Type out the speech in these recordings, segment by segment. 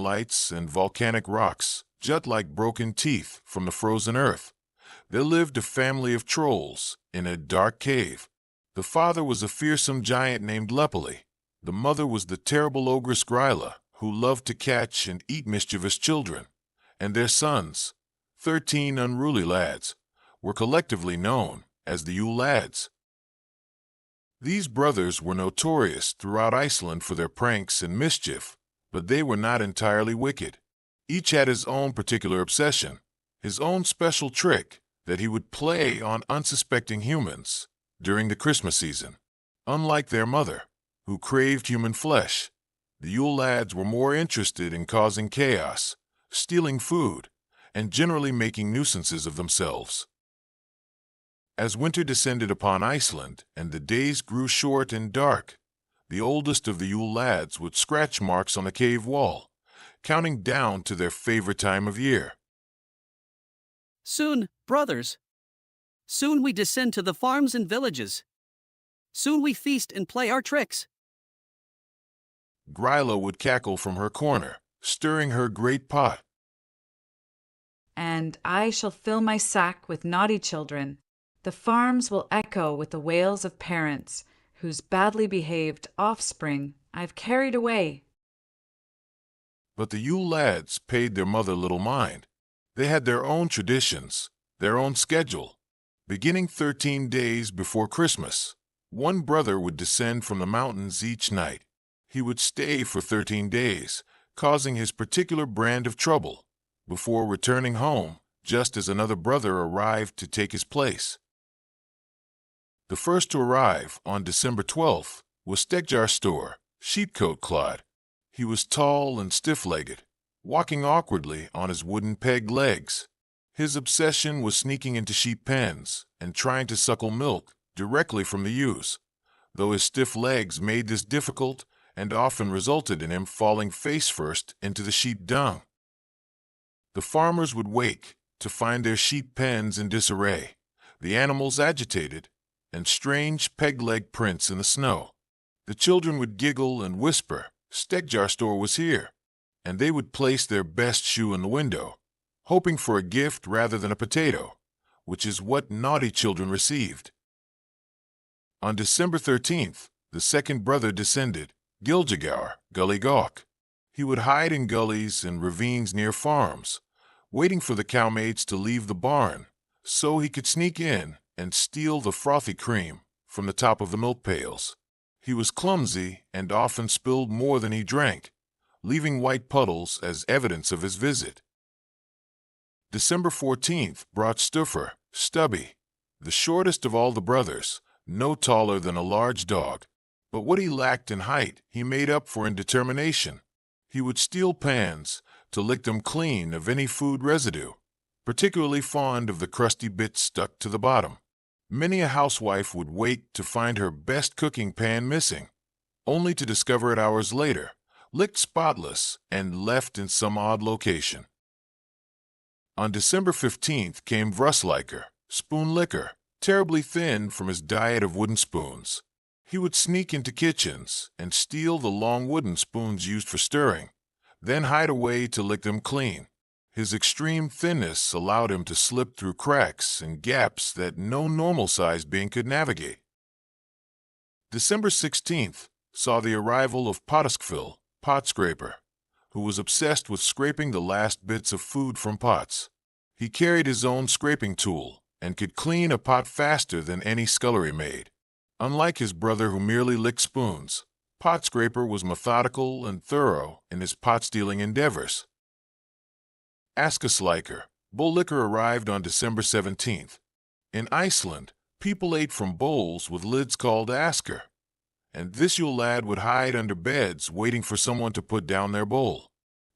lights and volcanic rocks jut like broken teeth from the frozen earth. There lived a family of trolls in a dark cave. The father was a fearsome giant named Lepoli. The mother was the terrible ogress Gryla, who loved to catch and eat mischievous children. And their sons, 13 unruly lads, were collectively known as the Yule Lads. These brothers were notorious throughout Iceland for their pranks and mischief, but they were not entirely wicked. Each had his own particular obsession, his own special trick that he would play on unsuspecting humans during the Christmas season. Unlike their mother, who craved human flesh, the Yule Lads were more interested in causing chaos, stealing food, and generally making nuisances of themselves. As winter descended upon Iceland and the days grew short and dark, the oldest of the Yule Lads would scratch marks on the cave wall, counting down to their favorite time of year. Soon, brothers. Soon we descend to the farms and villages. Soon we feast and play our tricks. Gryla would cackle from her corner, stirring her great pot. And I shall fill my sack with naughty children. The farms will echo with the wails of parents, whose badly behaved offspring I've carried away. But the Yule Lads paid their mother little mind. They had their own traditions, their own schedule. Beginning 13 days before Christmas, one brother would descend from the mountains each night. He would stay for 13 days, causing his particular brand of trouble, before returning home just as another brother arrived to take his place. The first to arrive on December 12th was Stegjarstor, Sheepcoat Clod. He was tall and stiff-legged, walking awkwardly on his wooden peg legs. His obsession was sneaking into sheep pens and trying to suckle milk directly from the ewes, though his stiff legs made this difficult and often resulted in him falling face first into the sheep dung. The farmers would wake to find their sheep pens in disarray, the animals agitated, and strange peg-leg prints in the snow. The children would giggle and whisper, "Stegjarstor was here," and they would place their best shoe in the window, hoping for a gift rather than a potato, which is what naughty children received. On December 13th, the second brother descended, Giljagar, Gully Gawk. He would hide in gullies and ravines near farms, waiting for the cowmaids to leave the barn so he could sneak in and steal the frothy cream from the top of the milk pails. He was clumsy and often spilled more than he drank, leaving white puddles as evidence of his visit. December 14th brought Stuffer, Stubby, the shortest of all the brothers, no taller than a large dog. But what he lacked in height he made up for in determination. He would steal pans to lick them clean of any food residue, particularly fond of the crusty bits stuck to the bottom. Many a housewife would wake to find her best cooking pan missing, only to discover it hours later, licked spotless and left in some odd location. On December 15th came Vrusliker, Spoon Licker, terribly thin from his diet of wooden spoons. He would sneak into kitchens and steal the long wooden spoons used for stirring, then hide away to lick them clean. His extreme thinness allowed him to slip through cracks and gaps that no normal-sized being could navigate. December 16th saw the arrival of Potaskfil, Pot Scraper, who was obsessed with scraping the last bits of food from pots. He carried his own scraping tool and could clean a pot faster than any scullery maid. Unlike his brother who merely licked spoons, Pot Scraper was methodical and thorough in his pot-stealing endeavors. Askasliker, Bull Licker arrived on December 17th. In Iceland, people ate from bowls with lids called asker, and this Yule lad would hide under beds waiting for someone to put down their bowl.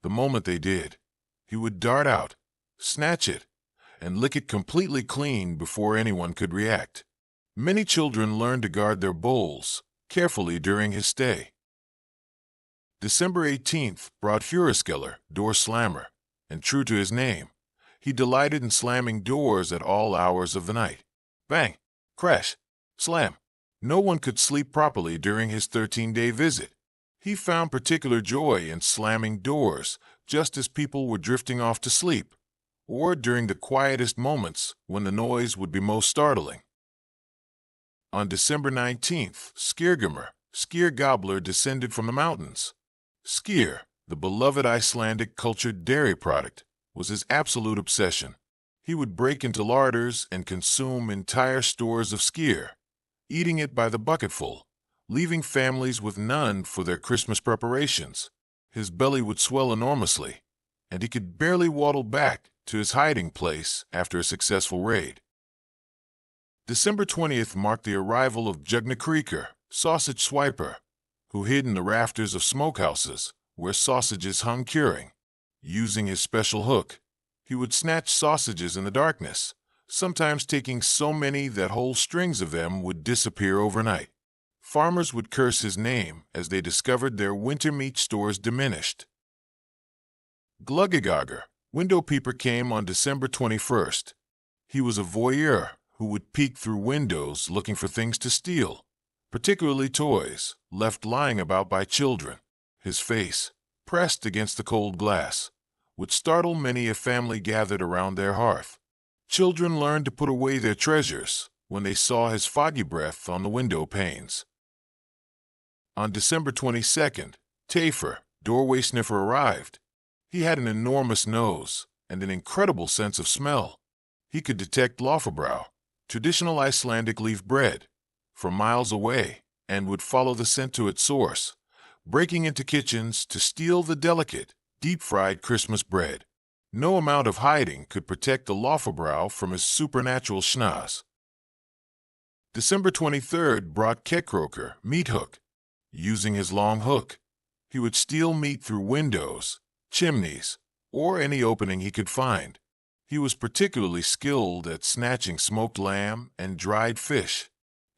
The moment they did, he would dart out, snatch it, and lick it completely clean before anyone could react. Many children learned to guard their bowls carefully during his stay. December 18th brought Furiskeller, Door Slammer, and true to his name, he delighted in slamming doors at all hours of the night. Bang! Crash! Slam! No one could sleep properly during his 13-day visit. He found particular joy in slamming doors just as people were drifting off to sleep, or during the quietest moments when the noise would be most startling. On December 19th, Skyr Gobbler descended from the mountains. Skyr, the beloved Icelandic cultured dairy product, was his absolute obsession. He would break into larders and consume entire stores of skyr, eating it by the bucketful, leaving families with none for their Christmas preparations. His belly would swell enormously, and he could barely waddle back to his hiding place after a successful raid. December 20th marked the arrival of Jugnakreeker, sausage swiper, who hid in the rafters of smokehouses where sausages hung curing. Using his special hook, he would snatch sausages in the darkness, sometimes taking so many that whole strings of them would disappear overnight. Farmers would curse his name as they discovered their winter meat stores diminished. Gluggagogger, window peeper, came on December 21st. He was a voyeur who would peek through windows looking for things to steal, particularly toys left lying about by children. His face, pressed against the cold glass, would startle many a family gathered around their hearth. Children learned to put away their treasures when they saw his foggy breath on the window panes. On December 22nd, Tafer, doorway sniffer, arrived. He had an enormous nose and an incredible sense of smell. He could detect laufabrauð, traditional Icelandic leaf bread, from miles away and would follow the scent to its source, breaking into kitchens to steal the delicate, deep-fried Christmas bread. No amount of hiding could protect the laufabrauð from his supernatural schnoz. December 23rd brought Kekroker, meat hook. Using his long hook, he would steal meat through windows, chimneys, or any opening he could find. He was particularly skilled at snatching smoked lamb and dried fish.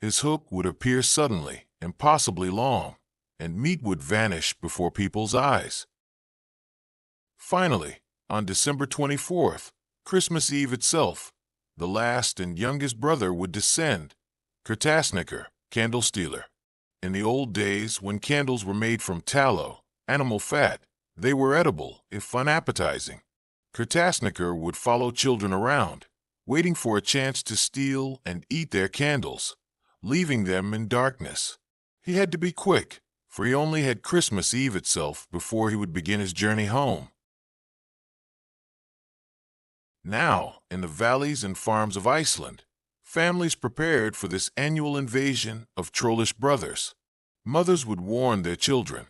His hook would appear suddenly, impossibly long, and meat would vanish before people's eyes. Finally, on December 24th, Christmas Eve itself, the last and youngest brother would descend, Kertasniker, candle stealer. In the old days, when candles were made from tallow, animal fat, they were edible, if unappetizing. Kertasniker would follow children around, waiting for a chance to steal and eat their candles, leaving them in darkness. He had to be quick, for he only had Christmas Eve itself before he would begin his journey home. Now, in the valleys and farms of Iceland, families prepared for this annual invasion of trollish brothers. Mothers would warn their children.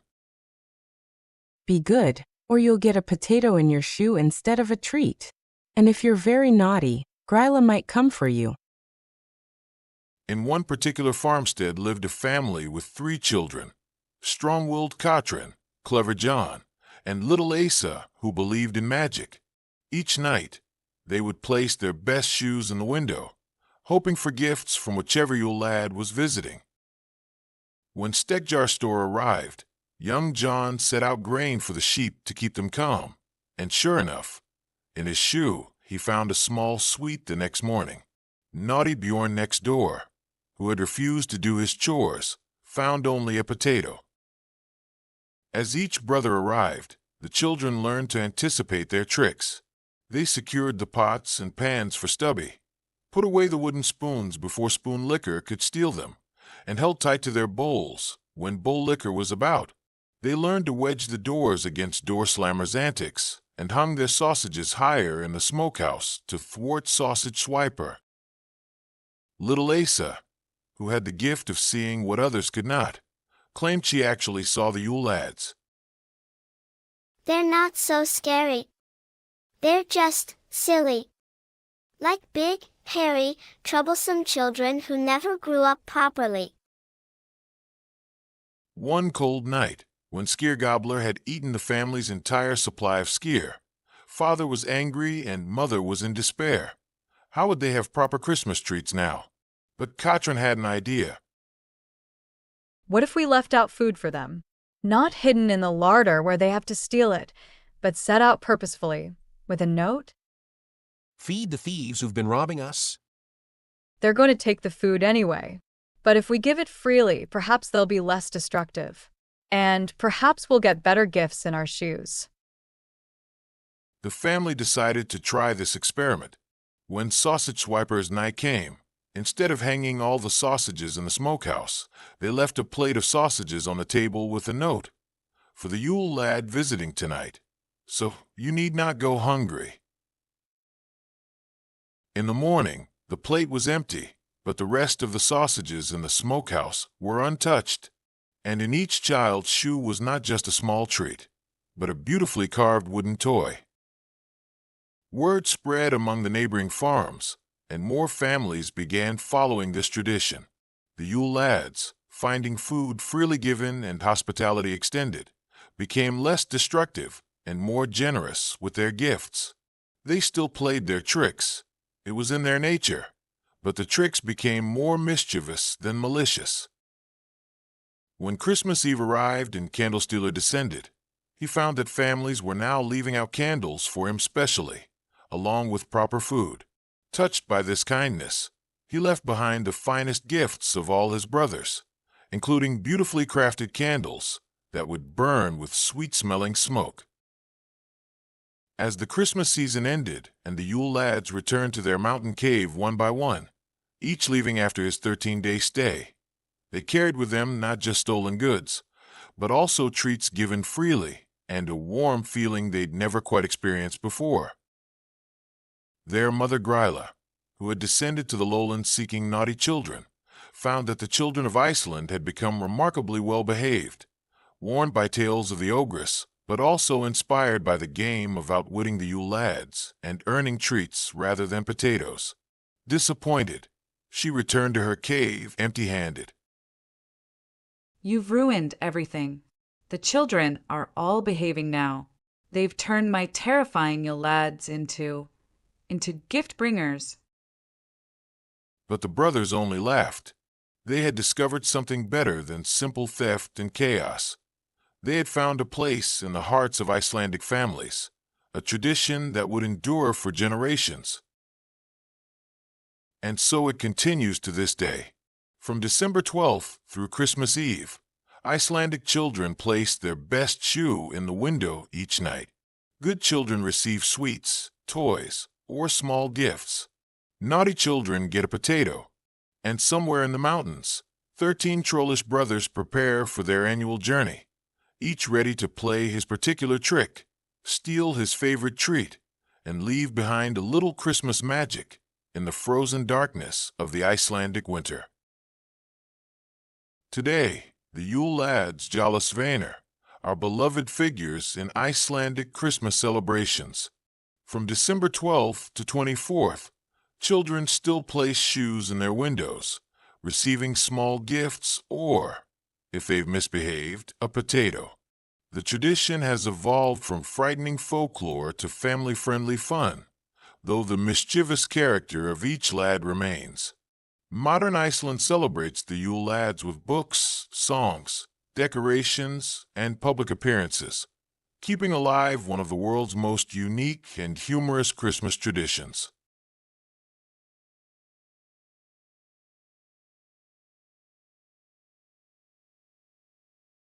Be good, or you'll get a potato in your shoe instead of a treat. And if you're very naughty, Gryla might come for you. In one particular farmstead lived a family with 3 children, strong-willed Katrin, clever John, and little Asa, who believed in magic. Each night, they would place their best shoes in the window, hoping for gifts from whichever Yule lad was visiting. When Stegjar store arrived, young John set out grain for the sheep to keep them calm, and sure enough, in his shoe he found a small sweet the next morning. Naughty Bjorn next door, who had refused to do his chores, found only a potato. As each brother arrived, the children learned to anticipate their tricks. They secured the pots and pans for Stubby, put away the wooden spoons before Spoon Licker could steal them, and held tight to their bowls when Bowl Licker was about. They learned to wedge the doors against Door Slammer's antics and hung their sausages higher in the smokehouse to thwart Sausage Swiper. Little Asa, who had the gift of seeing what others could not, claimed she actually saw the Yule Lads. They're not so scary. They're just silly. Like big, hairy, troublesome children who never grew up properly. One cold night, when Skyr Gobbler had eaten the family's entire supply of skyr, father was angry and mother was in despair. How would they have proper Christmas treats now? But Katrin had an idea. What if we left out food for them? Not hidden in the larder where they have to steal it, but set out purposefully, with a note? Feed the thieves who've been robbing us. They're going to take the food anyway. But if we give it freely, perhaps they'll be less destructive. And perhaps we'll get better gifts in our shoes. The family decided to try this experiment. When sausage swipers night came, instead of hanging all the sausages in the smokehouse, they left a plate of sausages on the table with a note, "For the Yule lad visiting tonight, so you need not go hungry." In the morning, the plate was empty, but the rest of the sausages in the smokehouse were untouched, and in each child's shoe was not just a small treat, but a beautifully carved wooden toy. Word spread among the neighboring farms, and more families began following this tradition. The Yule Lads, finding food freely given and hospitality extended, became less destructive and more generous with their gifts. They still played their tricks. It was in their nature, but the tricks became more mischievous than malicious. When Christmas Eve arrived and Candlestealer descended, he found that families were now leaving out candles for him specially, along with proper food. Touched by this kindness, he left behind the finest gifts of all his brothers, including beautifully crafted candles that would burn with sweet-smelling smoke. As the Christmas season ended and the Yule Lads returned to their mountain cave one by one, each leaving after his 13-day stay, they carried with them not just stolen goods, but also treats given freely and a warm feeling they'd never quite experienced before. Their mother Gryla, who had descended to the lowlands seeking naughty children, found that the children of Iceland had become remarkably well-behaved, warned by tales of the ogress, but also inspired by the game of outwitting the Yule Lads and earning treats rather than potatoes. Disappointed, she returned to her cave empty-handed. You've ruined everything. The children are all behaving now. They've turned my terrifying Yule Lads into gift bringers. But the brothers only laughed. They had discovered something better than simple theft and chaos. They had found a place in the hearts of Icelandic families, a tradition that would endure for generations. And so it continues to this day. From December 12th through Christmas Eve, Icelandic children place their best shoe in the window each night. Good children receive sweets, toys, or small gifts. Naughty children get a potato. And somewhere in the mountains, 13 trollish brothers prepare for their annual journey, each ready to play his particular trick, steal his favorite treat, and leave behind a little Christmas magic in the frozen darkness of the Icelandic winter. Today, the Yule Lads Jólasveinar are beloved figures in Icelandic Christmas celebrations. From December 12th to 24th, children still place shoes in their windows, receiving small gifts or, if they've misbehaved, a potato. The tradition has evolved from frightening folklore to family-friendly fun, though the mischievous character of each lad remains. Modern Iceland celebrates the Yule Lads with books, songs, decorations, and public appearances, keeping alive one of the world's most unique and humorous Christmas traditions.